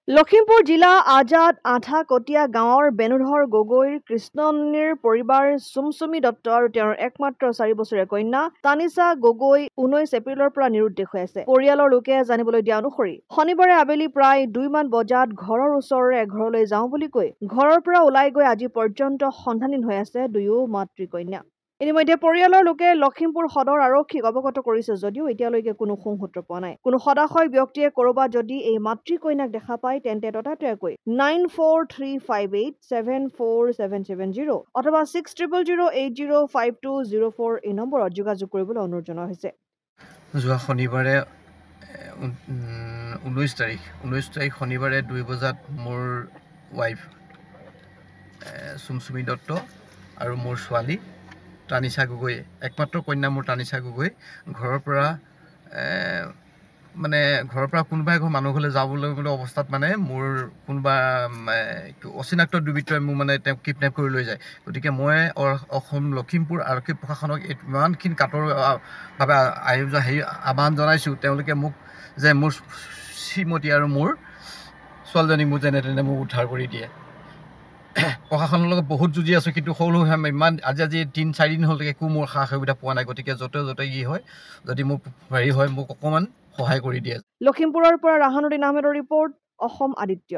লখিমপুৰ জিলা আজাদ আধা কটীয়া গাঁৱৰ বেনুধৰ গগৈৰ কৃষ্ণনীৰ পৰিবাৰ চুমচুমী দত্ত আৰু তেওঁৰ একমাত্ৰ 4 বছৰীয়া কন্যা তানিছা গগৈ 19 এপ্ৰিলৰ পৰা নিৰুদ্দেশ হৈ আছে। পৰিয়ালৰ লোকে জানিবলৈ দিয়া অনুসৰি শনিবাৰে আবেলি প্ৰায় 2মান বজাত ঘৰৰ ওচৰৰে এঘৰলৈ যাওঁ বুলি কৈ ঘৰৰ পৰা ওলাই গৈ আজি পৰ্যন্ত সন্ধানহীন হৈ আছে দুয়ো মাতৃকন্যা। ইতিমধ্যে পৰিয়ালৰ লোকে লখিমপুৰ সদৰ আৰক্ষীক অৱগত কৰিছে যদিও এতিয়ালৈকে কোনো সংসূত্ৰ পোৱা নাই। কোনো সদাশয় ব্যক্তিয়ে কৰবাত যদি এই মাতৃকন্যাক দেখা পায় তেন্তে ততাতৈয়াকৈ 9435874770 অথবা 6000805204 এই নম্বৰত যোগাযোগ কৰিবলৈ অনুৰোধ জনোৱা হৈছে। যোৱা শনিবাৰে 19 তাৰিখ শনিবাৰে 2 বজাত মোৰ ৱাইফ চুমচুমী দত্ত আৰু মোৰ ছোৱালী তানিছা গগৈ একমাত্ৰ কন্যা মোৰ তানিছা গগৈ ঘৰৰ পৰা কোনোবা এঘৰ মানুহ ঘৰলৈ যাবলৈ অৱস্থাত মোৰ কোনোবা অচিনাক্ত দুৰ্বৃত্তই মোক তেওঁক কিডনেপ কৰি লৈ যায়। গতিকে মই অসম লখিমপুৰ আৰক্ষী প্ৰশাসনক ইমানখিনি কাটৰ ভাৱে আহ্বান জনাইছোঁ তেওঁলোকে মোক যে মোৰ শ্ৰীমতী আৰু মোৰ ছোৱালীজনীক মোক যেনে তেনে মোক উদ্ধাৰ কৰি দিয়ে। প্ৰশাসনৰ লগত বহুত যুঁজি আছোঁ কিন্তু সৰু ইমান আজি 3-4 দিন হ'ল একো মোৰ সা সুবিধা পোৱা নাই। গতিকে য'তে ই হয় যদি মোক হয় মোক অকণমান সহায় কৰি দিয়ে। লখিমপুৰৰ পৰা ৰাহানুদ্দিন আহমেদৰ ৰিপৰ্ট, অসম আদিত্য।